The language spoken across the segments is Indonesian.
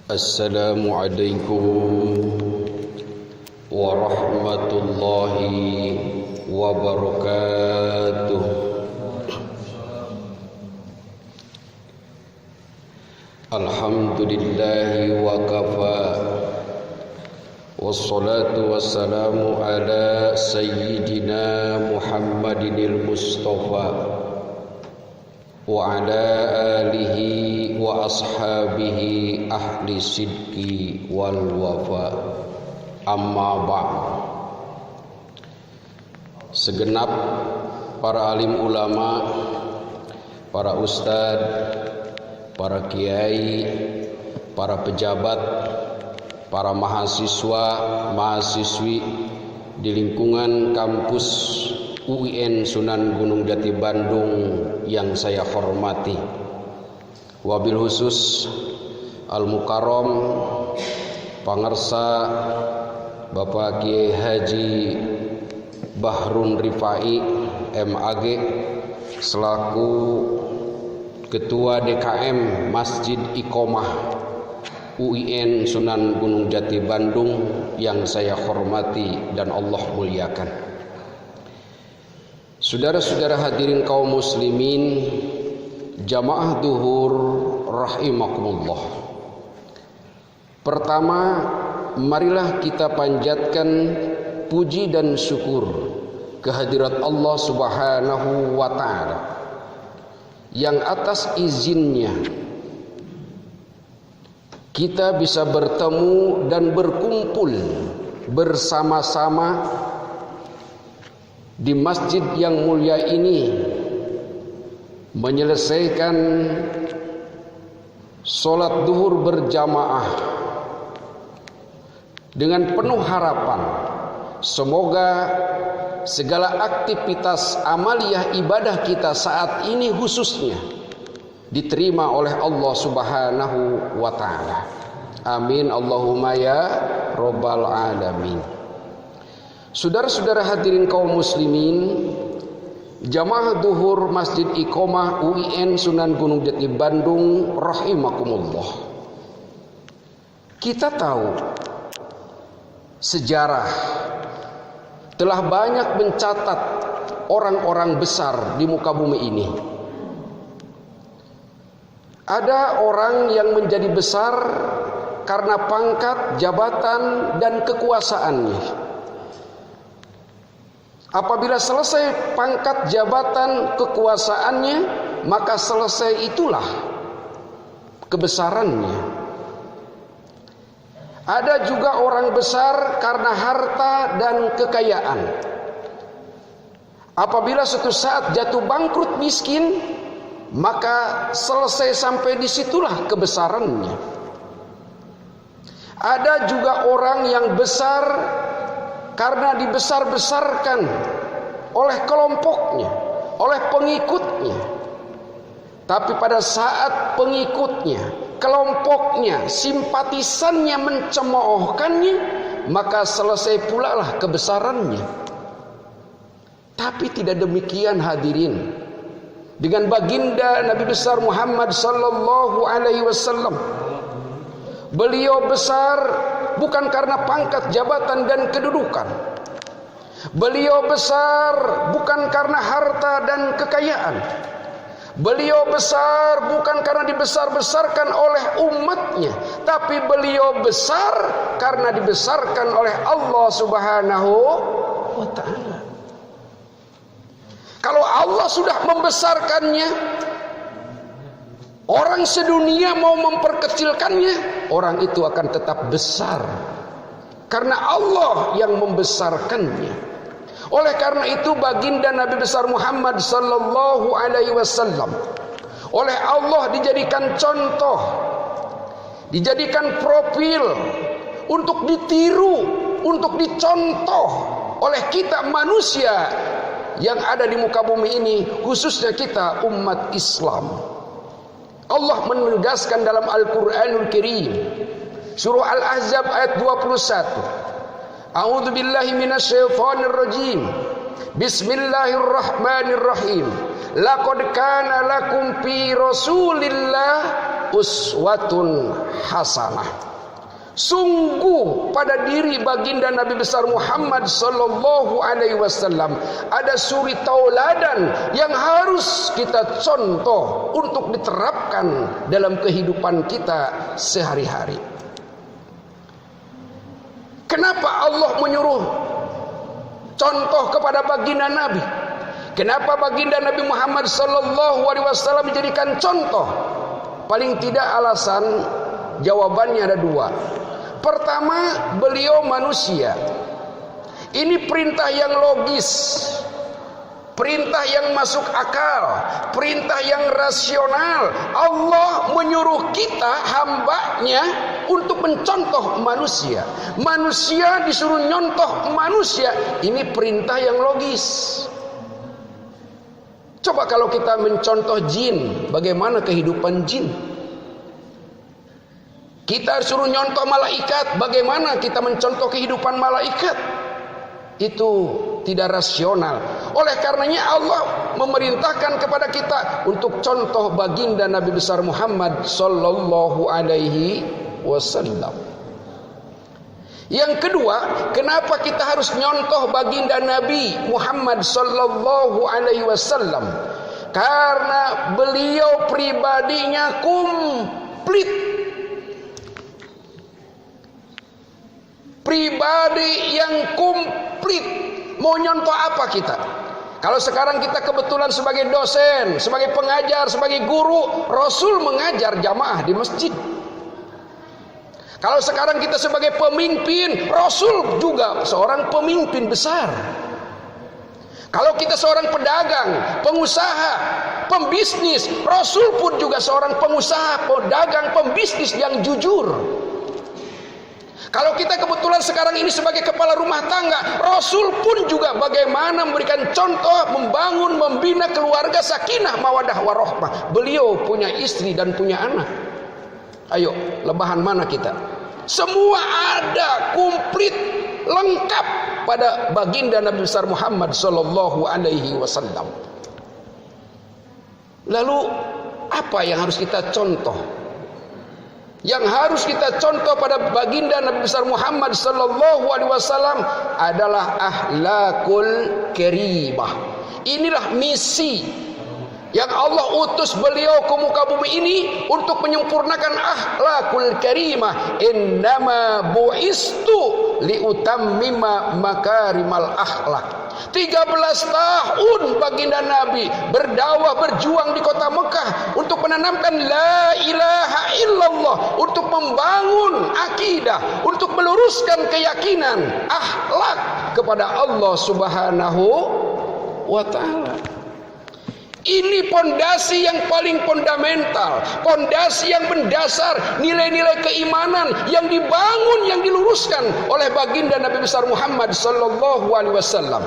Assalamualaikum warahmatullahi wabarakatuh. Alhamdulillahi wa kafa, wassalatu wassalamu ala sayyidina Muhammadinil Mustafa wa ala alihi wa ashabihi ahli sidqi wal wafa. Amma ba'd. Segenap para alim ulama, para ustad, para kiai, para pejabat, para mahasiswa, mahasiswi di lingkungan kampus UIN Sunan Gunung Jati Bandung yang saya hormati, wabil khusus Al-Mukarram pangarsa Bapak Kiai Haji Bahrun Rifai MAG selaku Ketua DKM Masjid Iqomah UIN Sunan Gunung Jati Bandung yang saya hormati dan Allah muliakan. Saudara-saudara hadirin kaum muslimin, jamaah duhur rahimakumullah. Pertama, marilah kita panjatkan puji dan syukur kehadirat Allah Subhanahu wa taala yang atas izinnya kita bisa bertemu dan berkumpul bersama-sama di masjid yang mulia ini, menyelesaikan sholat duhur berjamaah dengan penuh harapan semoga segala aktivitas amaliyah ibadah kita saat ini khususnya diterima oleh Allah Subhanahu wa ta'ala. Amin Allahumma ya Rabbal alamin. Saudara-saudara hadirin kaum muslimin, jamaah duhur Masjid Iqomah UIN Sunan Gunung Jati Bandung rahimakumullah. Kita tahu sejarah telah banyak mencatat orang-orang besar di muka bumi ini. Ada orang yang menjadi besar karena pangkat, jabatan, dan kekuasaannya. Apabila selesai pangkat, jabatan, kekuasaannya, maka selesai itulah kebesarannya. Ada juga orang besar karena harta dan kekayaan. Apabila suatu saat jatuh bangkrut miskin, maka selesai sampai disitulah kebesarannya. Ada juga orang yang besar karena dibesar-besarkan oleh kelompoknya, oleh pengikutnya. Tapi pada saat pengikutnya, kelompoknya, simpatisannya mencemoohkannya, maka selesai pula lah kebesarannya. Tapi tidak demikian hadirin dengan baginda Nabi besar Muhammad sallallahu alaihi wasallam. Beliau besar bukan karena pangkat, jabatan, dan kedudukan. Beliau besar bukan karena harta dan kekayaan. Beliau besar bukan karena dibesar-besarkan oleh umatnya, tapi beliau besar karena dibesarkan oleh Allah Subhanahu wa ta'ala. Kalau Allah sudah membesarkannya, orang sedunia mau memperkecilkannya, orang itu akan tetap besar karena Allah yang membesarkannya. Oleh karena itu baginda Nabi besar Muhammad sallallahu alaihi wasallam oleh Allah dijadikan contoh, dijadikan profil untuk ditiru, untuk dicontoh oleh kita manusia yang ada di muka bumi ini, khususnya kita umat Islam. Allah menegaskan dalam Al-Quranul Karim surah Al-Ahzab ayat 21, A'udzu billahi minasyaitonir rajim. Bismillahirrahmanirrahim. Laqad kana lakum fi Rasulillah uswatun hasanah. Sungguh pada diri baginda Nabi besar Muhammad sallallahu alaihi wasallam ada suri tauladan yang harus kita contoh untuk diterapkan dalam kehidupan kita sehari-hari. Kenapa Allah menyuruh contoh kepada baginda Nabi? Kenapa baginda Nabi Muhammad sallallahu alaihi wasallam dijadikan contoh? Paling tidak alasan jawabannya ada dua. Pertama, beliau manusia. Ini perintah yang logis, perintah yang masuk akal, perintah yang rasional. Allah menyuruh kita hambanya untuk mencontoh manusia. Manusia disuruh nyontoh manusia. Ini perintah yang logis. Coba kalau kita mencontoh jin, bagaimana kehidupan jin? Kita suruh nyontoh malaikat, bagaimana kita mencontoh kehidupan malaikat? Itu tidak rasional. Oleh karenanya Allah memerintahkan kepada kita untuk contoh baginda Nabi besar Muhammad sallallahu alaihi wasallam. Yang kedua, kenapa kita harus nyontoh baginda Nabi Muhammad sallallahu alaihi wasallam? Karena beliau pribadinya komplit. Pribadi yang komplit. Mau nyontoh apa kita? Kalau sekarang kita kebetulan sebagai dosen, sebagai pengajar, sebagai guru, Rasul mengajar jamaah di masjid. Kalau sekarang kita sebagai pemimpin, Rasul juga seorang pemimpin besar. Kalau kita seorang pedagang, pengusaha, pembisnis, Rasul pun juga seorang pengusaha, pedagang, pembisnis yang jujur. Kalau kita kebetulan sekarang ini sebagai kepala rumah tangga, Rasul pun juga bagaimana memberikan contoh, membangun, membina keluarga sakinah, mawadah, warahmah. Beliau punya istri dan punya anak. Ayo, lebahan mana kita? Semua ada, komplit, lengkap pada baginda Nabi besar Muhammad sallallahu alaihi wasallam. Lalu apa yang harus kita contoh? Yang harus kita contoh pada baginda Nabi besar Muhammad sallallahu alaihi wasallam adalah akhlakul karimah. Inilah misi yang Allah utus beliau ke muka bumi ini untuk menyempurnakan akhlakul karimah. Innama bu'istu liutammima makarimal akhlak. 13 tahun baginda Nabi berdakwah, berjuang di kota Mekah untuk menanamkan la ilaha illallah, untuk membangun akidah, untuk meluruskan keyakinan, akhlak kepada Allah Subhanahu wa taala. Ini pondasi yang paling fundamental, pondasi yang mendasar, nilai-nilai keimanan yang dibangun, yang diluruskan oleh baginda Nabi besar Muhammad sallallahu alaihi wasallam.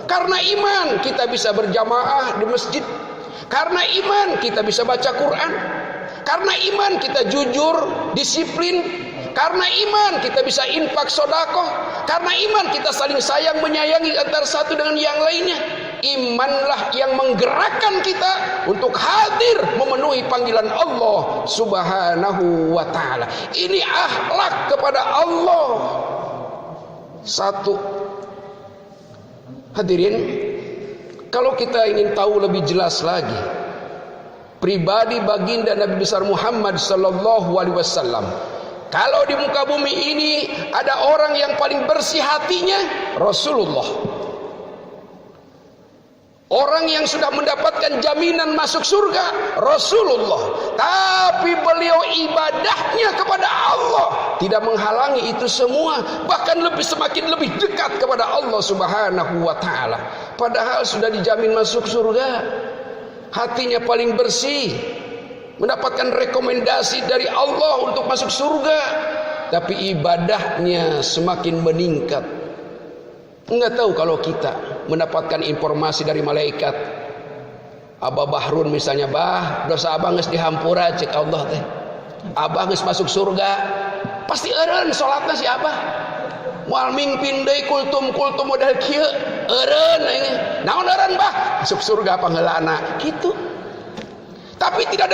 Karena iman kita bisa berjamaah di masjid. Karena iman kita bisa baca Quran. Karena iman kita jujur, disiplin. Karena iman kita bisa infak sedekah. Karena iman kita saling sayang menyayangi antara satu dengan yang lainnya. Imanlah yang menggerakkan kita untuk hadir memenuhi panggilan Allah Subhanahu wa taala. Ini akhlak kepada Allah. Satu. Hadirin, kalau kita ingin tahu lebih jelas lagi pribadi baginda Nabi besar Muhammad sallallahu alaihi wasallam, kalau di muka bumi ini ada orang yang paling bersih hatinya, Rasulullah. Orang yang sudah mendapatkan jaminan masuk surga, Rasulullah. Tapi beliau ibadahnya kepada Allah tidak menghalangi itu semua, bahkan semakin lebih dekat kepada Allah Subhanahu wa taala. Padahal sudah dijamin masuk surga. Hatinya paling bersih, mendapatkan rekomendasi dari Allah untuk masuk surga, tapi ibadahnya semakin meningkat. Enggak tahu kalau kita mendapatkan informasi dari malaikat, Abah Bahrun misalnya, bah dosa abah geus dihampura cek Allah teh, abah geus masuk surga, pasti eureun salatna si abah, moal mingpin deui kultum model kieu eureun naon eureun bah masuk surga pangeulana kitu. Tapi tidak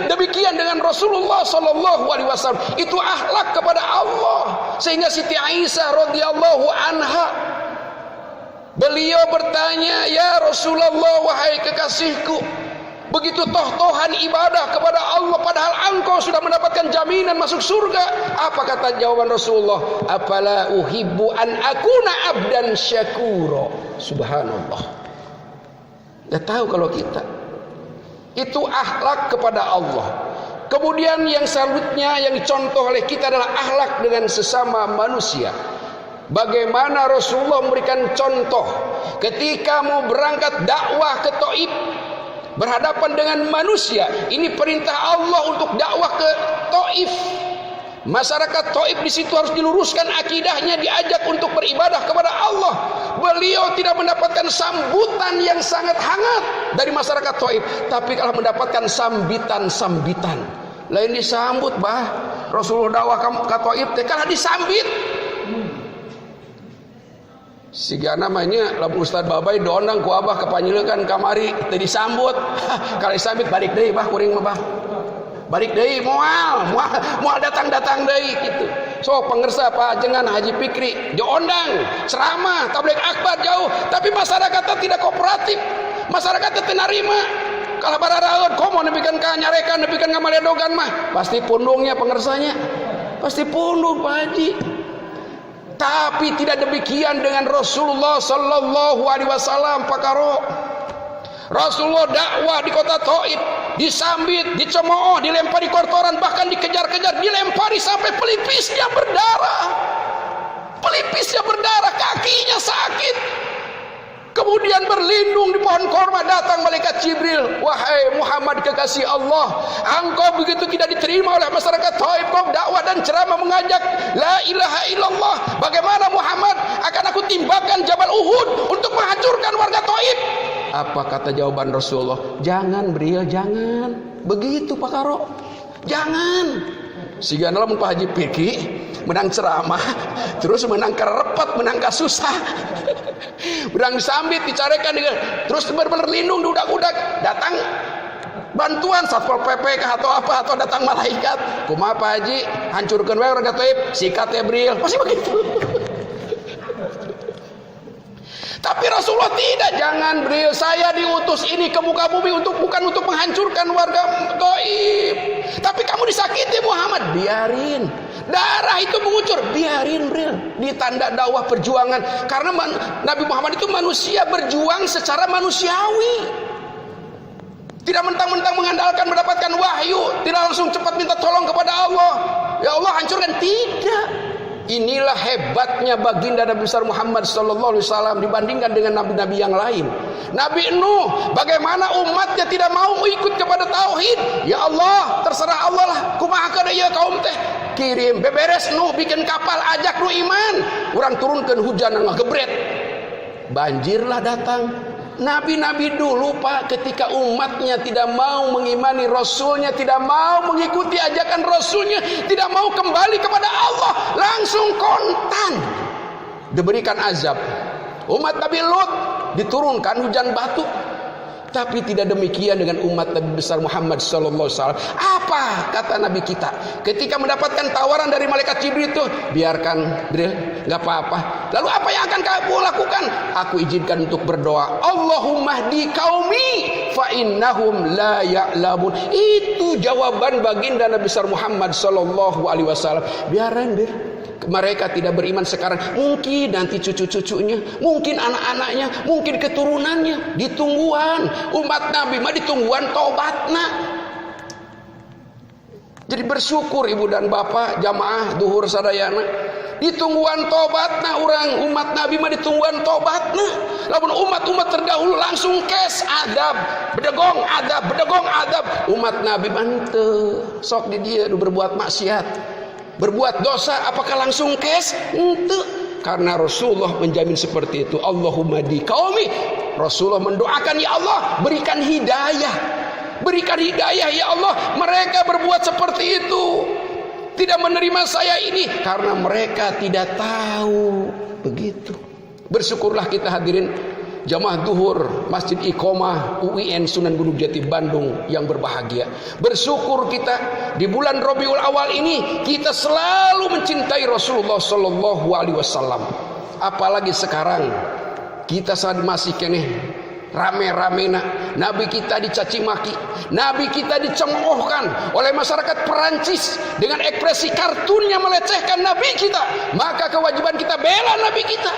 demikian dengan Rasulullah sallallahu alaihi wasallam. Itu akhlak kepada Allah. Sehingga Siti Aisyah radhiyallahu anha, beliau bertanya, "Ya Rasulullah, wahai kekasihku, begitu toh-tohan ibadah kepada Allah padahal engkau sudah mendapatkan jaminan masuk surga." Apa kata jawaban Rasulullah? "Afala uhibbu an akuna abdan syakura." Subhanallah. Gak tahu kalau kita. Itu akhlak kepada Allah. Kemudian yang selanjutnya yang dicontoh oleh kita adalah akhlak dengan sesama manusia. Bagaimana Rasulullah memberikan contoh ketika mau berangkat dakwah ke Taif, berhadapan dengan manusia. Ini perintah Allah untuk dakwah ke Taif. Masyarakat Taif di situ harus diluruskan akidahnya, diajak untuk beribadah kepada Allah. Beliau tidak mendapatkan sambutan yang sangat hangat dari masyarakat Taif, tapi kalau mendapatkan sambitan-sambitan. Lain disambut, bah. Rasulullah dakwah ke Taif, kalah disambit. Siga namanya lamun Ustaz Babay doondang ku abah kepanyilekan kamari teu disambut. Kalau disambit balik deui bah kuring mah bah. Balik deui moal datang deui gitu. So pengersa Pak Ajengan Haji Fikri diondang ceramah tabligh akbar jauh, tapi masyarakatnya tidak kooperatif. Masyarakatnya teu narima. Kalau bararaeun komo nepikeun ka nyarekan, nepikeun ngamaledogan mah pasti pundungnya pengersanya. Pasti pundung Pak Haji. Tapi tidak demikian dengan Rasulullah sallallahu alaihi wasallam, Pak Karo. Rasulullah dakwah di kota Taif, disambit, dicemooh, dilempari kotoran, bahkan dikejar-kejar, dilempari sampai pelipisnya berdarah. Pelipisnya berdarah, kakinya sakit. Kemudian berlindung di pohon korma, datang malaikat Jibril. "Wahai Muhammad kekasih Allah, engkau begitu tidak diterima oleh masyarakat Taif, kau dakwah dan ceramah mengajak la ilaha illallah. Bagaimana Muhammad akan aku timbangkan Jabal Uhud untuk menghancurkan warga Taif?" Apa kata jawaban Rasulullah? "Jangan beliau, jangan." Begitu Pak Karo. Jangan. Siga lamun Pak Haji Fikri menang ceramah, terus menang kerepet, menang kasusah. Menang sambit dicarekan terus bener-bener lindung di udak-udak, datang bantuan Satpol PP atau apa, atau datang malaikat. Kumaha Pak Haji, hancurkeun wae warga Taif, sikat Jibril. Pasti begitu. Tapi Rasulullah tidak, "Jangan beliau, saya diutus ini ke muka bumi bukan untuk menghancurkan warga Taif. Tapi kamu disakiti Muhammad, biarin. Darah itu mengucur, biarin beliau. Di tanda dakwah perjuangan. Karena Nabi Muhammad itu manusia berjuang secara manusiawi. Tidak mentang-mentang mengandalkan mendapatkan wahyu, tidak langsung cepat minta tolong kepada Allah. Ya Allah hancurkan, tidak. Inilah hebatnya baginda Nabi besar Muhammad sallallahu alaihi wasallam dibandingkan dengan nabi-nabi yang lain. Nabi Nuh, bagaimana umatnya tidak mau ikut kepada tauhid? Ya Allah, terserah Allah lah. Kumaha kada ieu kaum teh? Kirim beberes Nuh bikin kapal, ajak Nuh iman. Urang turunkeun hujan ngagebret. Banjirlah datang. Nabi-nabi dulu Pak, ketika umatnya tidak mau mengimani Rasulnya, tidak mau mengikuti ajakan Rasulnya, tidak mau kembali kepada Allah, langsung kontan diberikan azab. Umat Nabi Lut diturunkan hujan batu. Tapi tidak demikian dengan umat Nabi besar Muhammad sallallahu alaihi wasallam. Apa kata Nabi kita ketika mendapatkan tawaran dari malaikat Jibril itu? Biarkan, Jibril, enggak apa-apa. Lalu apa yang akan kamu lakukan? Aku izinkan untuk berdoa. Allahumma hdi qaumi fa innahum la ya'lamun. Itu jawaban baginda Nabi besar Muhammad sallallahu alaihi wasallam. Biarin, mereka tidak beriman sekarang, mungkin nanti cucu-cucunya, mungkin anak-anaknya, mungkin keturunannya. Ditungguan umat Nabi mah, ditungguan tobatna. Jadi bersyukur ibu dan bapak jamaah duhur sadayana, ditungguan tobatna. Orang umat Nabi mah ditungguan tobatna. Lamun umat-umat terdahulu langsung kes adab, bedegong adab. Umat Nabi manteu sok di dia berbuat maksiat, berbuat dosa, apakah langsung kes? Ente. Karena Rasulullah menjamin seperti itu. Allahumma di qaumi. Rasulullah mendoakan, ya Allah berikan hidayah. Berikan hidayah ya Allah. Mereka berbuat seperti itu, tidak menerima saya ini karena mereka tidak tahu. Begitu. Bersyukurlah kita hadirin jamaah duhur Masjid Iqomah UIN Sunan Gunung Jati Bandung yang berbahagia. Bersyukur kita di bulan Rabiul Awal ini kita selalu mencintai Rasulullah sallallahu alaihi wasallam. Apalagi sekarang kita saat masih keneh rame-ramena Nabi kita dicaci maki, Nabi kita dicemoohkan oleh masyarakat Perancis dengan ekspresi kartunnya melecehkan Nabi kita. Maka kewajiban kita bela Nabi kita,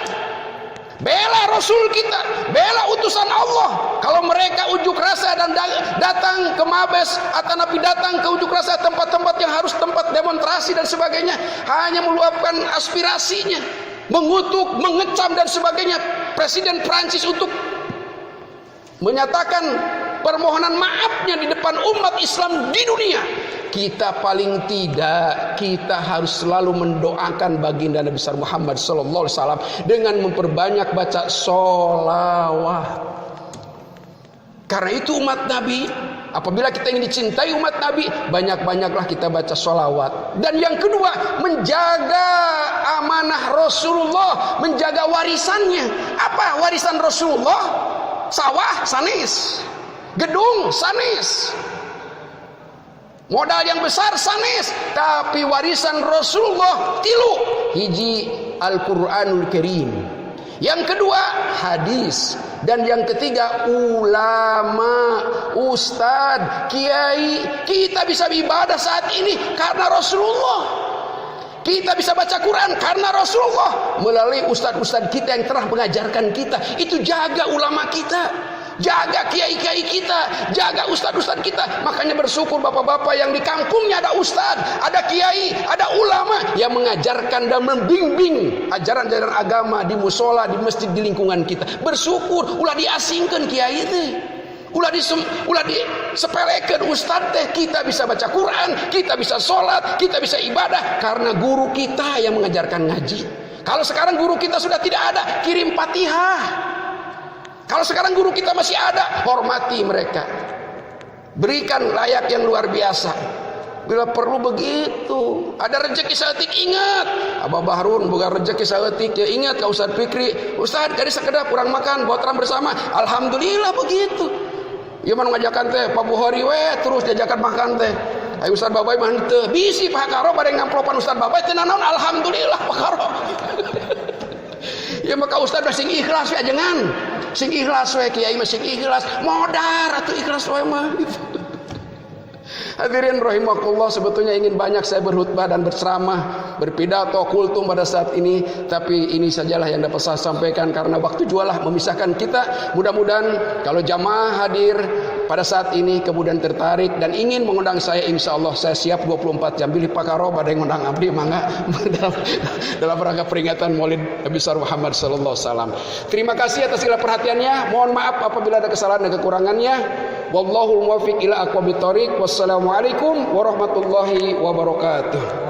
bela Rasul kita, bela utusan Allah. Kalau mereka ujuk rasa dan datang ke Mabes atau Nabi datang ke ujuk rasa tempat-tempat yang harus tempat demonstrasi dan sebagainya, hanya meluapkan aspirasinya, mengutuk, mengecam dan sebagainya Presiden Prancis untuk menyatakan permohonan maafnya di depan umat Islam di dunia. Kita paling tidak kita harus selalu mendoakan baginda Nabi besar Muhammad sallallahu alaihi wasallam dengan memperbanyak baca sholawat. Karena itu umat Nabi, apabila kita ingin dicintai umat Nabi, banyak-banyaklah kita baca sholawat. Dan yang kedua, menjaga amanah Rasulullah, menjaga warisannya. Apa warisan Rasulullah? Sawah sanis, gedung sanis, modal yang besar sanis, tapi warisan Rasulullah tilu. Hiji Al-Quranul Karim, yang kedua hadis, dan yang ketiga ulama, ustad, kiai. Kita bisa beribadah saat ini karena Rasulullah. Kita bisa baca Quran karena Rasulullah melalui ustadz-ustadz kita yang telah mengajarkan kita. Itu jaga ulama kita, jaga kiai-kiai kita, jaga ustadz-ustadz kita. Makanya bersyukur bapak-bapak yang di kampungnya ada ustadz, ada kiai, ada ulama yang mengajarkan dan membimbing ajaran-ajaran agama di musola, di masjid, di lingkungan kita. Bersyukur ulah diasingkan kiai itu, ulah disepelekan ustadz teh. Kita bisa baca Quran, kita bisa sholat, kita bisa ibadah karena guru kita yang mengajarkan ngaji. Kalau sekarang guru kita sudah tidak ada, kirim Fatihah. Kalau sekarang guru kita masih ada, hormati mereka, berikan layak yang luar biasa. Bila perlu begitu. Ada rezeki saeutik ingat, Abah Bahrun boga rezeki saeutik ya ingat ka Ustaz Fikri, Ustaz jadi sekedar kurang makan buat orang bersama. Alhamdulillah begitu. Ya man ngajakan teh Pak Buhari we terus diajakan makan teh. Ayo Ustaz Babay mah teu bisi Pak Karo bade ngamplopan Ustaz Babay teh naon alhamdulillah Pak Karo. Ya maka Ustaz mah sing ikhlas ya jangan. Sing ikhlas we kiai mah sing ikhlas, modar atuh ikhlas we mah. Hadirin rahimakumullah, sebetulnya ingin banyak saya berkhutbah dan berceramah, berpidato, kultum pada saat ini, tapi ini sajalah yang dapat saya sampaikan karena waktu jualah memisahkan kita. Mudah-mudahan kalau jamaah hadir pada saat ini kemudian tertarik dan ingin mengundang saya, insya Allah saya siap 24 jam. Bilih pakaro pada yang ngundang abdi mangga dalam rangka peringatan Maulid Nabi besar Muhammad sallallahu alaihi wasallam. Terima kasih atas segala perhatiannya. Mohon maaf apabila ada kesalahan dan kekurangannya. Wallahul muwaffiq ila aqwamit thoriq. Wassalamualaikum warahmatullahi wabarakatuh.